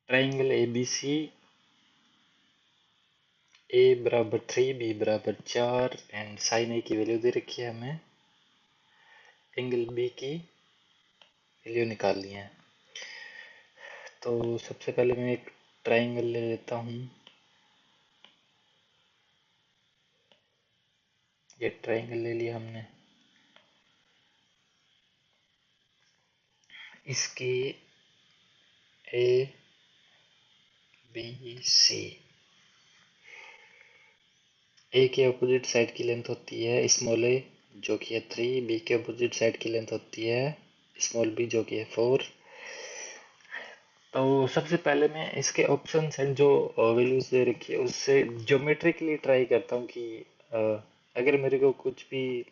Triangle A B C, ए बराबर 3, B बराबर 4 and sine A की वैल्यू दे रखी है हमें, एंगल बी की वैल्यू निकालनी है। तो सबसे पहले मैं एक ट्राइंगल ले लेता हूँ। ये ट्राइंगल ले लिया हमने। इसकी ए बी सी, ए के अपोजिट साइड की लेंथ होती है स्मॉल ए जो कि है 3, बी के अपोजिट साइड की लेंथ होती है स्मॉल बी जो कि है 4। तो सबसे पहले मैं इसके ऑप्शन एंड जो वैल्यूज दे रखी है उससे ज्योमेट्रिकली ट्राई करता हूँ कि अ, अगर मेरे को कुछ भी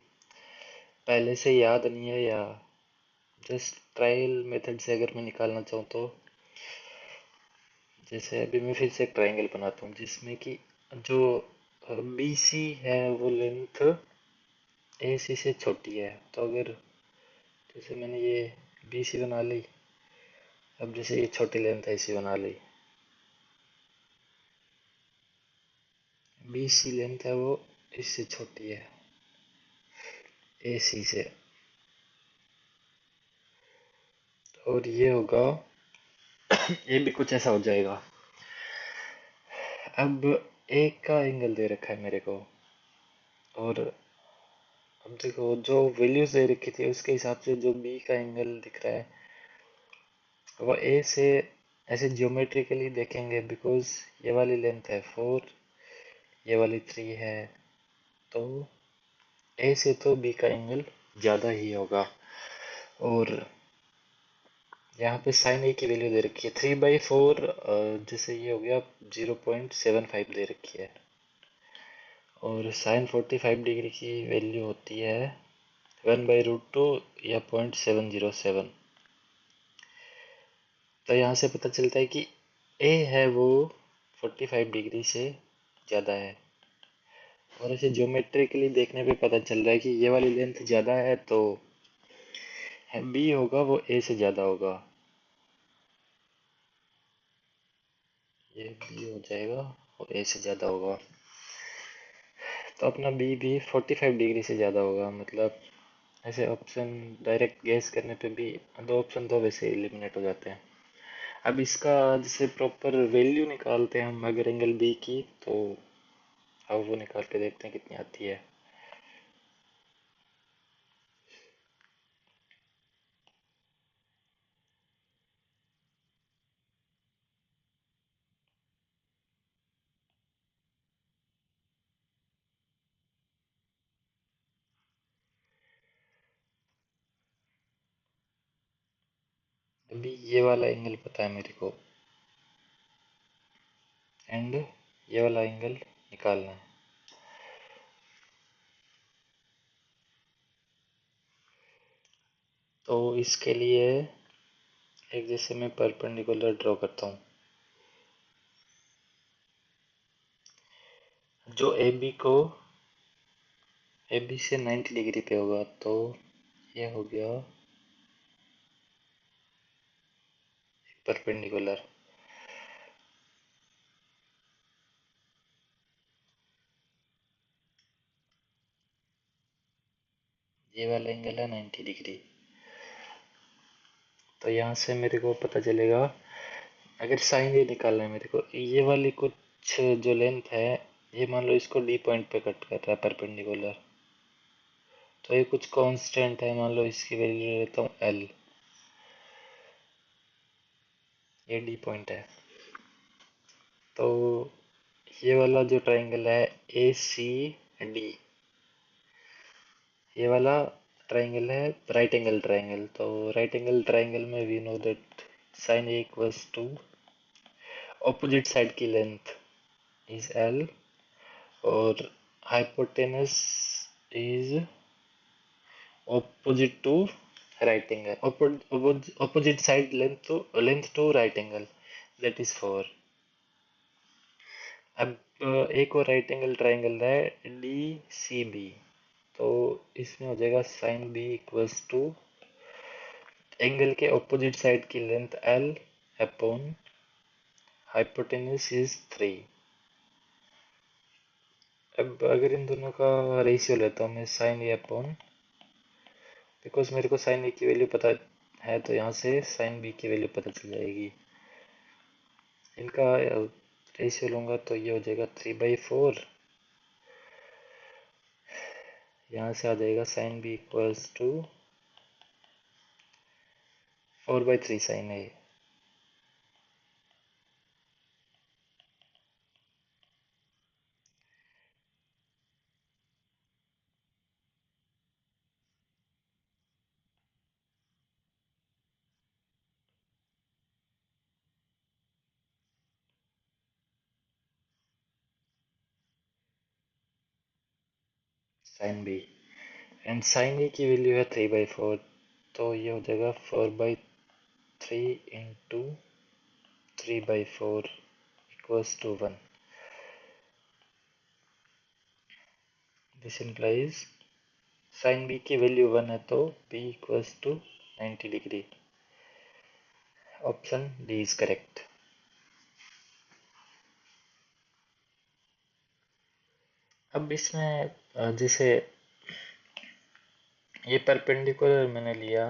पहले से याद नहीं है या जस्ट ट्रायल मेथड से अगर मैं निकालना चाहूँ तो जैसे अभी मैं फिर से एक ट्राइंगल बनाता हूँ जिसमें कि जो बी सी है वो लेंथ ए सी से छोटी है। तो अगर जैसे मैंने ये बी सी बना ली, अब जैसे ये छोटी लेंथ है इसी बना ली, बी सी लेंथ है वो इससे छोटी है ए सी से, और ये होगा ये भी कुछ ऐसा हो जाएगा। अब ए का एंगल दे रखा है मेरे को, और अब देखो जो वैल्यूज दे रखी थी उसके हिसाब से जो बी का एंगल दिख रहा है वो ए से ऐसे ज्योमेट्रिकली देखेंगे बिकॉज ये वाली लेंथ है 4, ये वाली 3 है, तो ए से तो बी का एंगल ज़्यादा ही होगा। और यहाँ पे साइन ए की वैल्यू दे रखी है 3/4, जैसे ये हो गया 0.75 दे रखी है, और साइन 45 डिग्री की वैल्यू होती है 1/√2 या 0.707। तो यहाँ से पता चलता है कि ए है वो 45 डिग्री से ज़्यादा है, और इसे ज्योमेट्रिकली देखने पे पता चल रहा है कि ये वाली लेंथ ज़्यादा है तो बी होगा वो ए से ज़्यादा होगा, ये बी हो जाएगा और ए से ज़्यादा होगा। तो अपना बी भी 45 डिग्री से ज़्यादा होगा, मतलब ऐसे ऑप्शन डायरेक्ट गैस करने पे भी दो ऑप्शन तो वैसे एलिमिनेट हो जाते हैं। अब इसका जैसे प्रॉपर वैल्यू निकालते हैं हम अगर एंगल बी की, तो अब वो निकाल के देखते हैं कितनी आती है। अभी ये वाला एंगल पता है मेरे को एंड ये वाला एंगल निकालना है। तो इसके लिए एक जैसे मैं परपेंडिकुलर ड्रॉ करता हूँ जो ए बी से 90 डिग्री पे होगा, तो ये हो गया परपेंडिकुलर। ये वाला एंगल है 90 डिग्री। तो यहाँ से मेरे को पता चलेगा अगर साइन ये निकालना है मेरे को, ये वाली कुछ जो लेंथ है ये मान लो इसको डी पॉइंट पे कट कर रहा है परपेंडिकुलर, तो ये कुछ कांस्टेंट है, मान लो इसकी वैल्यू ले लेता हूँ एल, ये डी पॉइंट है। तो ये वाला जो ट्राइंगल है ए सी डी, ये वाला ट्राइंगल है राइट एंगल ट्राइंगल। तो राइट एंगल ट्राइंगल में we know that sine A equals to opposite side की लेंथ इज एल, और hypotenuse is opposite to right angle, opposite side length to right angle, that is 4। अब एक और right angle triangle है D C B, तो इसमें हो जाएगा sine B equals to angle के ऑपोजिट साइड की length L upon hypotenuse is 3। अब अगर इन दोनों का रेशियो लेता हूँ मैं साइन ए अपॉन, बिकॉज मेरे को साइन ए की वैल्यू पता है तो यहाँ से साइन बी की वैल्यू पता चल जाएगी। इनका रेशियो लूँगा तो ये हो जाएगा 3/4। यहाँ से आ जाएगा sine B equals to 4/3 sine A. Sine B and sine A की वैल्यू है 3/4, तो ये हो जाएगा 4/3 इंटू 3/4 इक्वल्स टू 1। दिस implies साइन बी की वैल्यू 1 है तो B equals to 90 degree. Option D is correct. अब इसमें जैसे ये परपेंडिकुलर मैंने लिया,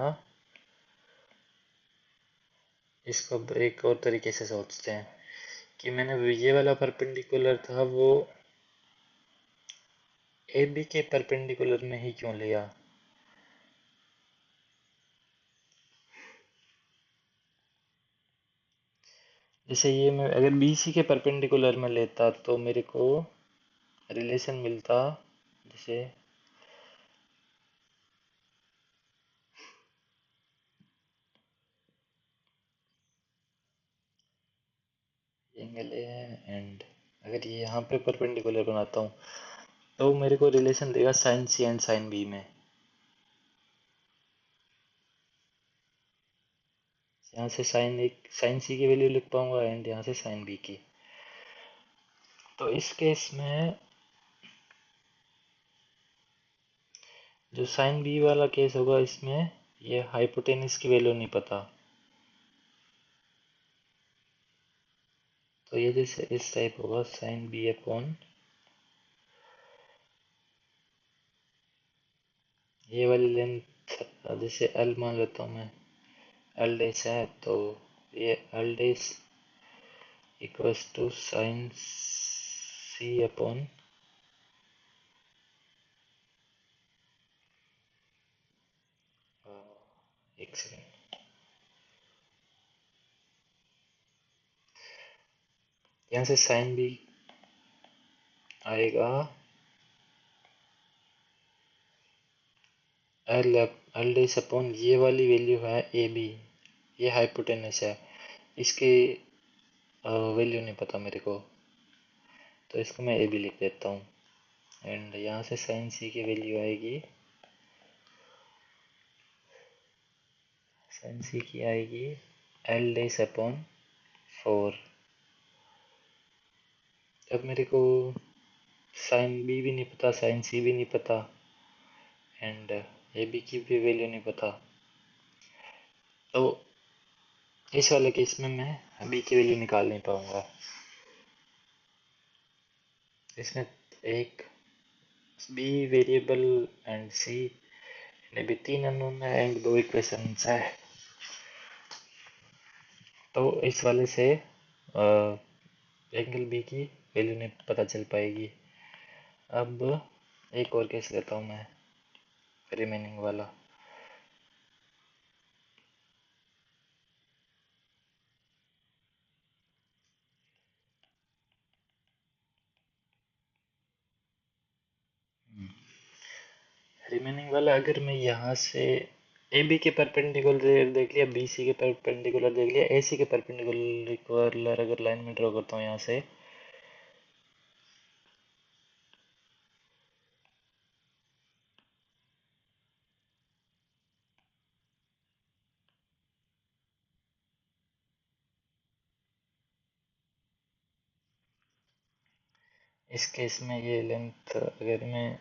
इसको एक और तरीके से सोचते हैं कि मैंने ये वाला परपेंडिकुलर था वो ए बी के परपेंडिकुलर में ही क्यों लिया। जैसे ये मैं अगर बी सी के परपेंडिकुलर में लेता तो मेरे को रिलेशन मिलता, जैसे एंगल ए है एंड अगर ये यहाँ पे परपेंडिकुलर बनाता हूँ तो मेरे को रिलेशन देगा sine C and sine B में। यहाँ से साइन सी की वैल्यू लिख पाऊंगा एंड यहाँ से साइन बी की। तो इस केस में जो साइन बी वाला केस होगा इसमें ये हाइपोटेनस की वैल्यू नहीं पता, तो ये जैसे इस टाइप होगा साइन बी अपॉन ये वाली लेंथ, जैसे एल मान लेता हूँ मैं, एल डैश है तो ये L dash equals to sine C upon एक सेकेंड, यहाँ से साइन बी आएगा एल एल डैश अपॉन ये वाली वैल्यू है ए बी, ये हाइपोटेनस है, इसकी वैल्यू नहीं पता मेरे को, तो इसको मैं ए बी लिख देता हूँ एंड यहाँ से साइन सी की वैल्यू आएगी, साइन सी की आएगी एल डैश अपॉन 4। अब मेरे को साइन बी भी नहीं पता, साइन सी भी नहीं पता एंड ए बी की भी वैल्यू नहीं पता, तो इस वाले केस में मैं बी की वैल्यू निकाल नहीं पाऊंगा। इसमें एक बी वेरिएबल एंड सी ने भी 3 अननोन है एंड 2 इक्वेशंस है, तो इस वाले से एंगल बी की वैल्यू नहीं पता चल पाएगी। अब एक और केस लेता हूँ मैं, रिमेनिंग वाला। रिमेनिंग वाला अगर मैं यहाँ से ए बी के परपेंडिकुलर देख लिया, बी सी के परपेंडिकुलर देख लिया, ए सी के परपेंडिकुलर अगर लाइन में ड्रॉ करता हूँ यहाँ से, इस केस में ये लेंथ अगर मैं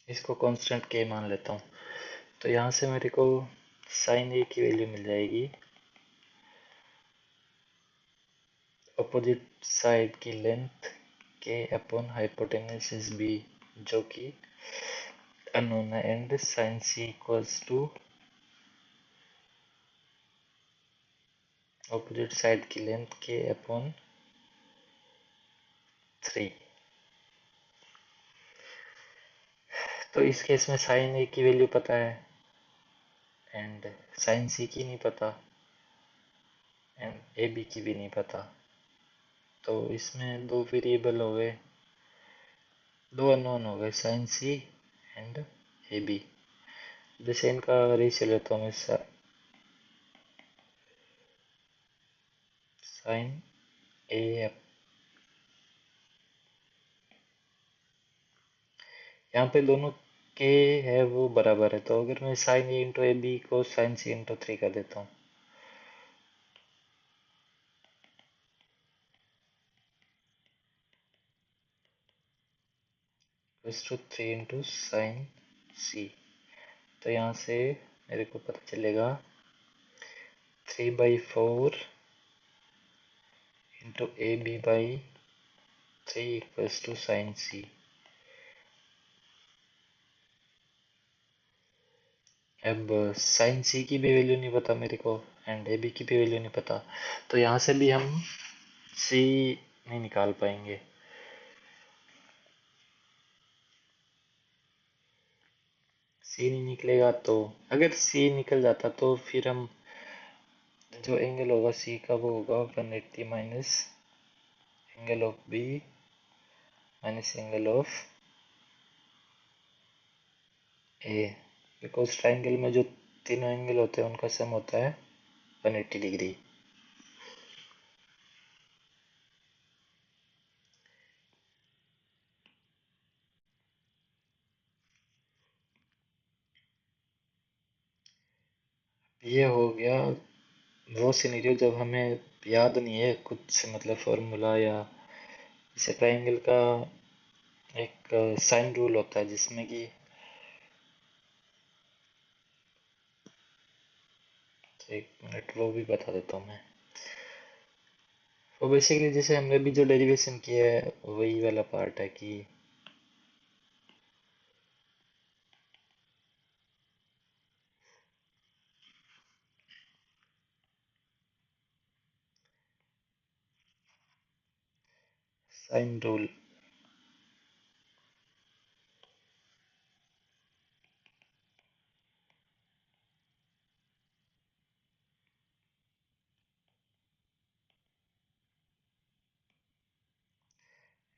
इसको कांस्टेंट के मान लेता हूँ तो यहाँ से मेरे को साइन ए की वैल्यू मिल जाएगी अपोजिट साइड की लेंथ के अपॉन हाइपोटेन्यूज इज बी, जो कि अननोन है, and sine C equals to opposite side की लेंथ के अपॉन 3। तो इस केस में साइन ए की वैल्यू पता है एंड साइन सी की नहीं पता एंड ए बी की भी नहीं पता। तो इसमें दो वेरिएबल हो गए, दो अननोन हो गए, sine C and A B. जैसे इनका रेशियो लेता हूँ मैं, साइन ए, यहाँ पे दोनों के है वो बराबर है, तो अगर मैं sine A into A B को साइन सी इंटू 3 कर देता हूँ, टू 3 इंटू साइन सी, तो यहाँ से मेरे को पता चलेगा 3/4 into A B by 3 equals to sine C. अब साइन सी की भी वैल्यू नहीं पता मेरे को एंड ए बी की भी वैल्यू नहीं पता, तो यहाँ से भी हम सी नहीं निकाल पाएंगे। सी नहीं निकलेगा, तो अगर सी निकल जाता तो फिर हम जो एंगल होगा सी का वो होगा 180 minus angle of B minus angle of A, because triangle में जो तीनों एंगल होते हैं उनका सम होता है 180 डिग्री। ये हो गया वो सिनेरियो जब हमें याद नहीं है कुछ, मतलब फॉर्मूला, या जैसे ट्राइंगल का एक साइन रूल होता है जिसमें कि, एक मिनट वो भी बता देता हूँ मैं। वो बेसिकली जैसे हमने भी जो डेरिवेशन किया है वही वाला पार्ट है कि साइन रूल,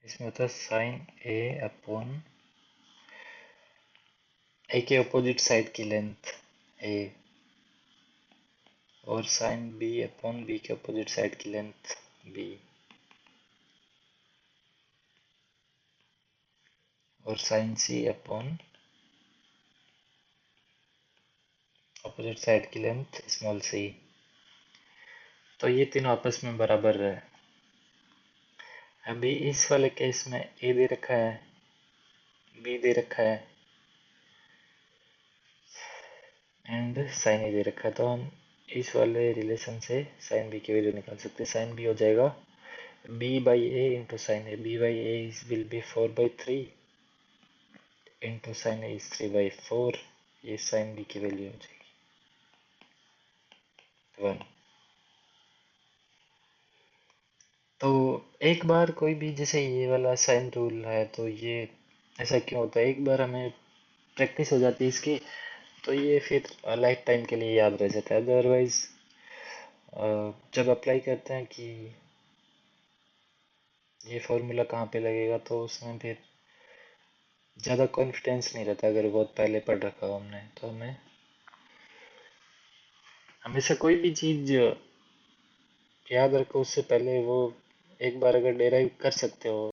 इसमें होता है साइन ए अपॉन ए के अपोजिट साइड की लेंथ ए, और साइन बी अपॉन बी के अपोजिट साइड की लेंथ बी, और sign C upon opposite side की लेंथ स्मॉल सी। तो ये तीनों आपस में बराबर है। अभी इस वाले केस में ए दे रखा है, बी दे रखा है एंड साइन ए दे रखा है, तो हम इस वाले रिलेशन से साइन बी की वैल्यू निकाल सकते हैं। साइन बी हो जाएगा B by A into sine A, B by A will be 4/3 into sine A is 3/4, ये साइन बी की वैल्यू हो जाएगी 1। तो एक बार कोई भी, जैसे ये वाला साइन रूल है, तो ये ऐसा क्यों होता है, एक बार हमें प्रैक्टिस हो जाती है इसकी तो ये फिर लाइफ टाइम के लिए याद रह जाता है। अदरवाइज जब अप्लाई करते हैं कि ये फॉर्मूला कहाँ पे लगेगा, तो उसमें फिर ज़्यादा कॉन्फिडेंस नहीं रहता। अगर बहुत पहले पढ़ रखा हो हमने, तो हमें हमेशा कोई भी चीज़ याद रखो उससे पहले वो एक बार अगर डेराइव कर सकते हो